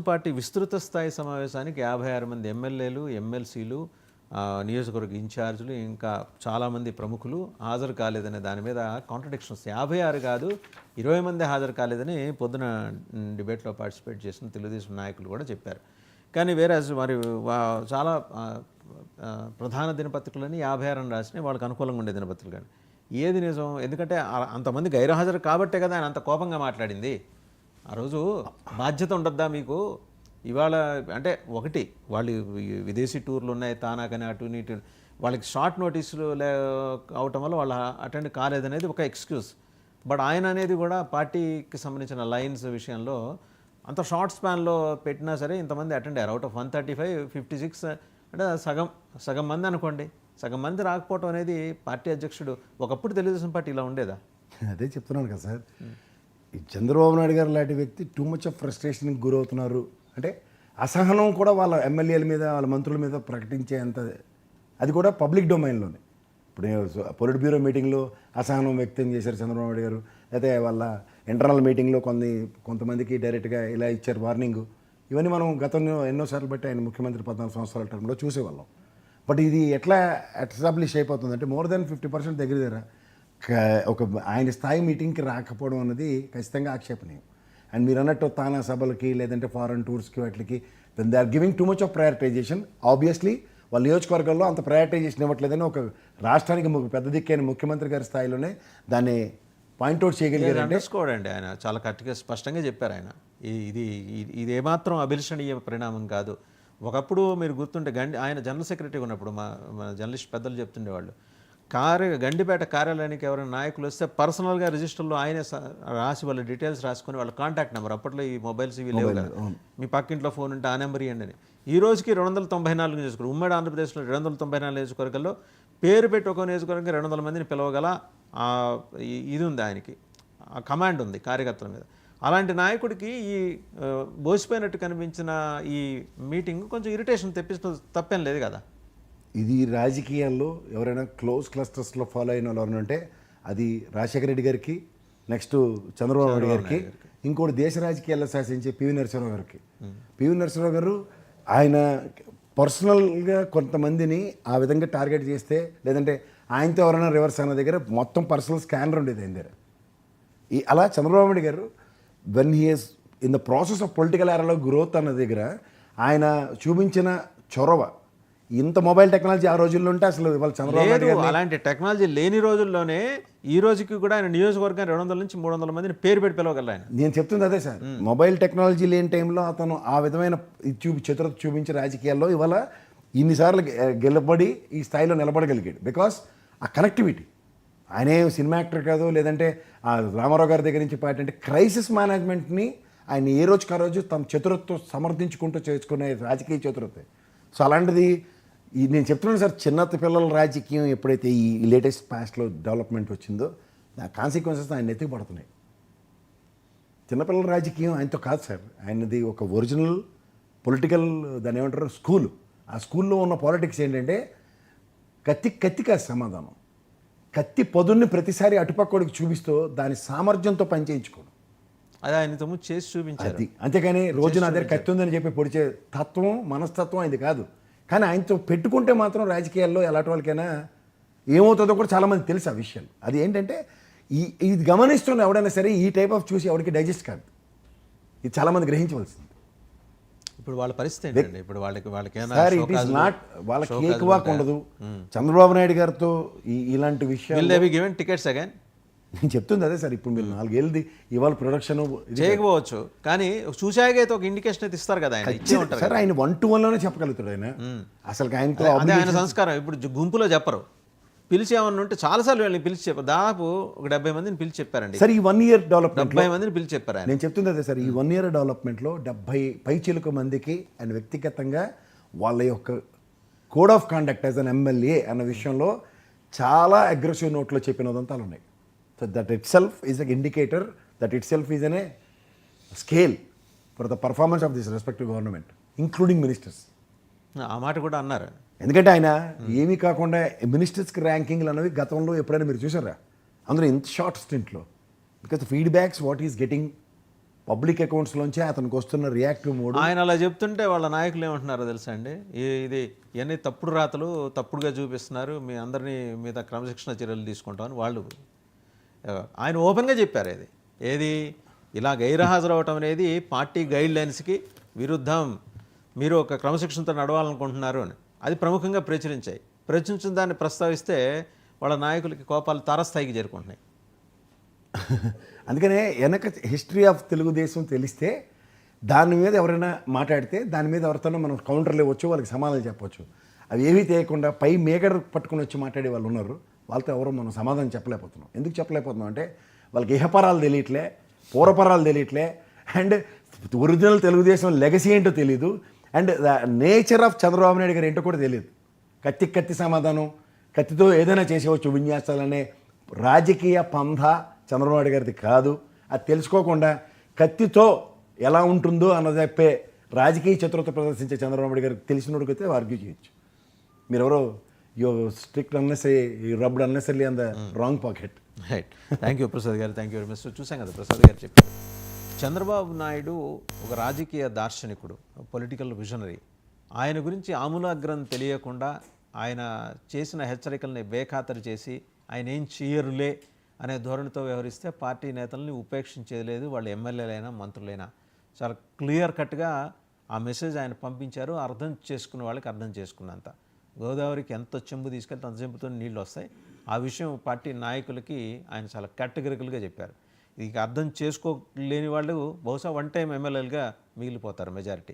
Party విస్తృత స్థాయి సమావేశానికి 56 మంది ఎమ్మెల్యేలు, ఎమ్మెల్సీలు, నియోజకవర్గ ఇన్ఛార్జీలు, ఇంకా చాలామంది ప్రముఖులు హాజరు కాలేదనే దాని మీద కాంట్రడిక్షన్స్. 56 కాదు 20 మంది హాజరు కాలేదని పొద్దున డిబేట్లో పార్టిసిపేట్ చేసిన తెలుగుదేశం నాయకులు కూడా చెప్పారు. కానీ వేరే మరి చాలా ప్రధాన దినపత్రికలని 56 అని రాసినాయి, వాళ్ళకి అనుకూలంగా ఉండే దినపత్రికలు. కానీ ఏది నిజం? ఎందుకంటే అంతమంది గైర్హాజరు కాబట్టే కదా ఆయన అంత కోపంగా మాట్లాడింది. ఆ రోజు బాధ్యత ఉండద్దా మీకు? ఇవాళ అంటే ఒకటి వాళ్ళు విదేశీ టూర్లు ఉన్నాయి, తానాకని అటు ఇటు, వాళ్ళకి షార్ట్ నోటీసులు అవటం వల్ల వాళ్ళు అటెండ్ కాలేదనేది ఒక ఎక్స్క్యూజ్. బట్ ఆయన అనేది కూడా పార్టీకి సంబంధించిన లైన్స్ విషయంలో అంత షార్ట్ స్పాన్లో పెట్టినా సరే ఇంతమంది అటెండ్ అయ్యారు. అవుట్ ఆఫ్ 135, 56 అంటే సగం మంది అనుకోండి. సగం మంది రాకపోవటం అనేది పార్టీ అధ్యక్షుడు ఒకప్పుడు తెలుగుదేశం పార్టీ ఇలా ఉండేదా? అదే చెప్తున్నాను కదా సార్. ఈ చంద్రబాబు నాయుడు గారు లాంటి వ్యక్తి టూ మచ్ ఆఫ్ ఫ్రస్ట్రేషన్కి గురవుతున్నారు అంటే అసహనం కూడా వాళ్ళ ఎమ్మెల్యేల మీద వాళ్ళ మంత్రుల మీద ప్రకటించేంత, అది కూడా పబ్లిక్ డొమైన్లోనే. ఇప్పుడు పొలిట్ బ్యూరో మీటింగ్లో అసహనం వ్యక్తం చేశారు చంద్రబాబు నాయుడు గారు, అయితే వాళ్ళ ఇంటర్నల్ మీటింగ్లో కొంతమందికి డైరెక్ట్గా ఇలా ఇచ్చారు వార్నింగ్. ఇవన్నీ మనం గతంలో ఎన్నోసార్లు బట్టి ఆయన ముఖ్యమంత్రి 14 సంవత్సరాల టర్మ్లో చూసేవాళ్ళం. బట్ ఇది ఎట్లా ఎస్టాబ్లిష్ అయిపోతుంది అంటే మోర్ దెన్ 50% దగ్గర ఒక ఆయన స్థాయి మీటింగ్కి రాకపోవడం అన్నది ఖచ్చితంగా ఆక్షేపణీయం. అండ్ మీరు అన్నట్టు తానా సభలకి లేదంటే ఫారెన్ టూర్స్కి వాటికి then they are giving too much of prioritisation. Obviously వాళ్ళ నియోజకవర్గాల్లో అంత ప్రయారిటైజేషన్ ఇవ్వట్లేదని ఒక రాష్ట్రానికి పెద్ద దిక్కైన ముఖ్యమంత్రి గారి స్థాయిలోనే దాన్ని పాయింట్అవుట్ చేయగలిగారు. అండర్స్కోండి, ఆయన చాలా కరెక్ట్గా స్పష్టంగా చెప్పారు. ఆయన ఇది ఏమాత్రం అభిలషణీయ పరిణామం కాదు. ఒకప్పుడు మీరు గుర్తుంటే ఆయన జనరల్ సెక్రటరీ ఉన్నప్పుడు మన జర్నలిస్ట్ పెద్దలు చెప్తుండేవాళ్ళు, గండిపేట కార్యాలయానికి ఎవరైనా నాయకులు వస్తే పర్సనల్గా రిజిస్టర్లో ఆయనే రాసి వాళ్ళ డీటెయిల్స్ రాసుకొని వాళ్ళ కాంటాక్ట్ నెంబర్, అప్పట్లో ఈ మొబైల్స్ ఇవి లేవు కదా, మీ పక్కింట్లో ఫోన్ ఉంటే ఆ నెంబర్ ఇవ్వండి అని. ఈ రోజుకి 294 నియోజకవర్గం, ఉమ్మడి ఆంధ్రప్రదేశ్లో 294 నియోజకవర్గాల్లో పేరు పెట్టి ఒక నియోజకవర్గం 200 మందిని పిలవగల ఇది ఉంది ఆయనకి, కమాండ్ ఉంది కార్యకర్తల మీద. అలాంటి నాయకుడికి ఈ బోసిపోయినట్టు కనిపించిన ఈ మీటింగ్ కొంచెం ఇరిటేషన్ తెప్పించడం తప్పేం లేదు కదా. ఇది రాజకీయాల్లో ఎవరైనా క్లోజ్ క్లస్టర్స్లో ఫాలో అయిన వాళ్ళు అంటే అది రాజశేఖర రెడ్డి గారికి, నెక్స్ట్ చంద్రబాబు నాయుడు గారికి, ఇంకోటి దేశ రాజకీయాల్లో శాసించే పివి నరసింహరావు గారికి. పివి నరసింహరావు గారు ఆయన పర్సనల్గా కొంతమందిని ఆ విధంగా టార్గెట్ చేస్తే, లేదంటే ఆయనతో ఎవరైనా రివర్స్ అన్న దగ్గర మొత్తం పర్సనల్ స్కానర్ ఉండేది ఆయన దగ్గర. అలా చంద్రబాబు నాయుడు గారు when he is in the process of political ఏరాలో గ్రోత్ అన్న దగ్గర ఆయన చూపించిన చొరవ, ఇంత మొబైల్ టెక్నాలజీ ఆ రోజుల్లో ఉంటే అసలు ఇవాళ చంద్రబాబు నాయుడు గారు అలాంటి టెక్నాలజీ లేని రోజుల్లోనే ఈ రోజుకి కూడా ఆయన నియోజకవర్గం 200 నుంచి 300 మందిని పేరు పెట్టి పిలవగలరు ఆయన. నేను చెప్తుంది అదే సార్, మొబైల్ టెక్నాలజీ లేని టైంలో అతను ఆ విధమైన చతురత చూపించే రాజకీయాల్లో ఇవాళ ఇన్నిసార్లు గెలబడి ఈ స్థాయిలో నిలబడగలిగాడు. బికాస్ ఆ కనెక్టివిటీ, ఆయనే సినిమా యాక్టర్ కాదు, లేదంటే ఆ రామారావు గారి దగ్గర నుంచి పాట అంటే క్రైసిస్ మేనేజ్మెంట్ని ఆయన ఏ రోజుకి ఆ రోజు తమ చతురతతో సమర్థించుకుంటూ చేసుకునే రాజకీయ చతురత. సో అలాంటిది నేను చెప్తున్నాను సార్, చిన్న పిల్లల రాజకీయం ఎప్పుడైతే ఈ లేటెస్ట్ పాస్ట్లో డెవలప్మెంట్ వచ్చిందో ఆ కాన్సిక్వెన్సెస్ ఆయన ఎత్తికి పడుతున్నాయి. చిన్నపిల్లల రాజకీయం ఆయనతో కాదు సార్, ఆయనది ఒక ఒరిజినల్ పొలిటికల్, దాన్ని ఏమంటారు, స్కూల్. ఆ స్కూల్లో ఉన్న పాలిటిక్స్ ఏంటంటే కత్తి కాదు సమాధానం, కత్తి పొదున్ని ప్రతిసారి అటుపక్కడికి చూపిస్తూ దాని సామర్థ్యంతో పనిచేయించుకోవడం. అది ఆయన తమ్ముడు చేసి చూపించారు. అది అంతేకాని రోజున అదే కత్తి ఉందని చెప్పి పొడిచే తత్వం, మనస్తత్వం ఇది కాదు. కానీ ఆయనతో పెట్టుకుంటే మాత్రం రాజకీయాల్లో ఎలాంటి వాళ్ళకైనా ఏమవుతుందో కూడా చాలామంది తెలుసు ఆ విషయాలు. అది ఏంటంటే ఇది గమనిస్తున్న ఎవడైనా సరే ఈ టైప్ ఆఫ్ చూసి ఎవరికి డైజెస్ట్ కాదు. ఇది చాలామంది గ్రహించవలసింది. ఇప్పుడు వాళ్ళ పరిస్థితి ఏంటంటే ఇప్పుడు వాళ్ళకి సార్ ఇట్ ఈస్ నాట్, వాళ్ళకి కేక్ వాక్ ఉండదు. చంద్రబాబు నాయుడు గారితో ఇలాంటి విషయాలు టికెట్స్ అగైన్ నేను చెప్తుంది అదే సార్. ఇప్పుడు మీరు 4 ఏళ్ళది ఇవాళ ప్రొడక్షన్ చేయకపోవచ్చు, కానీ చూసాకైతే ఒక ఇండికేషన్ అయితే ఇస్తారు కదా ఆయన. సార్ ఆయన 1-to-1లోనే చెప్పగలుగుతాడు ఆయన. అసలు ఆయనతో ఆయన సంస్కారం. ఇప్పుడు గుంపులో చెప్పరు, పిలిచి ఏమన్నా ఉంటే చాలాసార్లు వీళ్ళని పిలిచి చెప్పారు. దాదాపు ఒక 70 మందిని పిలిచి చెప్పారండి. సార్ ఈ 1 year డెవలప్మెంట్ 70 మందిని పిలిచి చెప్పారు ఆయన. నేను చెప్తుంది అదే సార్, ఈ 1 year డెవలప్మెంట్లో 70 పైచిలుకు మందికి ఆయన వ్యక్తిగతంగా వాళ్ళ యొక్క code of conduct as an MLA అన్న విషయంలో చాలా అగ్రెసివ్ నోట్లో చెప్పిన ఉదంతాలు ఉన్నాయి. So that it self is a indicator, that it self is an A scale for the performance of this respective government including ministers. ఆ మాట కూడా అన్నారు. ఎందుకంటే ఆయన ఏమీ కాకుండా మినిస్టర్స్కి ర్యాంకింగ్లు అనేవి గతంలో ఎప్పుడైనా మీరు చూసారా? అందులో ఇంత షార్ట్ స్టింట్లో, because the feedbacks what is getting public అకౌంట్స్లోంచి అతనికి వస్తున్న రియాక్టివ్ మోడ్. ఆయన అలా చెప్తుంటే వాళ్ళ నాయకులు ఏమంటున్నారో తెలుసా అండి, ఇది ఇవన్నీ తప్పుడు రాతలు తప్పుడుగా చూపిస్తున్నారు, మీ అందరినీ మీద క్రమశిక్షణ చర్యలు తీసుకుంటామని వాళ్ళు ఆయన ఓపెన్గా చెప్పారు. ఏది ఇలా గైర్హాజరవటం అనేది పార్టీ గైడ్ లైన్స్కి విరుద్ధం, మీరు ఒక క్రమశిక్షణతో నడవాలనుకుంటున్నారు అని అది ప్రముఖంగా ప్రచురించిన దాన్ని ప్రస్తావిస్తే వాళ్ళ నాయకులకి కోపాలు తారస్థాయికి చేరుకుంటున్నాయి. అందుకనే వెనక హిస్టరీ ఆఫ్ తెలుగుదేశం తెలిస్తే దాని మీద ఎవరైనా మాట్లాడితే దాని మీద ఎవరితోనో మనం కౌంటర్లు ఇవ్వచ్చు, వాళ్ళకి సమాధానం చెప్పవచ్చు. అవి ఏమీ తెలియకుండా పై మేకర్ పట్టుకుని వచ్చి మాట్లాడే వాళ్ళు ఉన్నారు, వాళ్ళతో ఎవరో మనం సమాధానం చెప్పలేకపోతున్నాం. ఎందుకు చెప్పలేకపోతున్నాం అంటే వాళ్ళకి ఇహపరాలు తెలియట్లే, పూర్వపరాలు తెలియట్లే, అండ్ ఒరిజినల్ తెలుగుదేశం లెగసీ ఏంటో తెలియదు, and the nature of Chandrababu Naidu గారు ఏంటో కూడా తెలియదు. కత్తి సమాధానం, కత్తితో ఏదైనా చేసేవచ్చు విన్యాసాలనే రాజకీయ పంధ చంద్రబాబు నాయుడు గారిది కాదు. అది తెలుసుకోకుండా కత్తితో ఎలా ఉంటుందో అన్నది చెప్పే రాజకీయ చతురత ప్రదర్శించే చంద్రబాబు నాయుడు గారికి తెలిసినోడికైతే ఆర్గ్యూ చేయొచ్చు. మీరెవరో you strict unnecessary rubbed unnecessary on the wrong pocket. Right. Thank you Prasad గారు, థ్యాంక్ యూ వెరీ మచ్. చూసాం కదా ప్రసాద్ గారు చెప్పారు, చంద్రబాబు నాయుడు ఒక రాజకీయ దార్శనికుడు, పొలిటికల్ విజనరీ. ఆయన గురించి ఆమూలాగ్రం తెలియకుండా ఆయన చేసిన హెచ్చరికల్ని బేఖాతరు చేసి ఆయన ఏం చేయరులే అనే ధోరణితో వ్యవహరిస్తే పార్టీ నేతల్ని ఉపేక్షించేది లేదు, వాళ్ళు ఎమ్మెల్యేలైనా మంత్రులైనా. చాలా క్లియర్ కట్గా ఆ మెసేజ్ ఆయన పంపించారు. అర్థం చేసుకున్న వాళ్ళకి అర్థం చేసుకున్నంత. గోదావరికి ఎంత చెంబు తీసుకెళ్తే అంత చెంబుతో నీళ్ళు వస్తాయి. ఆ విషయం పార్టీ నాయకులకి ఆయన చాలా కేటగిరికల్గా చెప్పారు. ఇది అర్థం చేసుకోలేని వాళ్ళు బహుశా వన్ టైం ఎమ్మెల్యేలుగా మిగిలిపోతారు మెజారిటీ.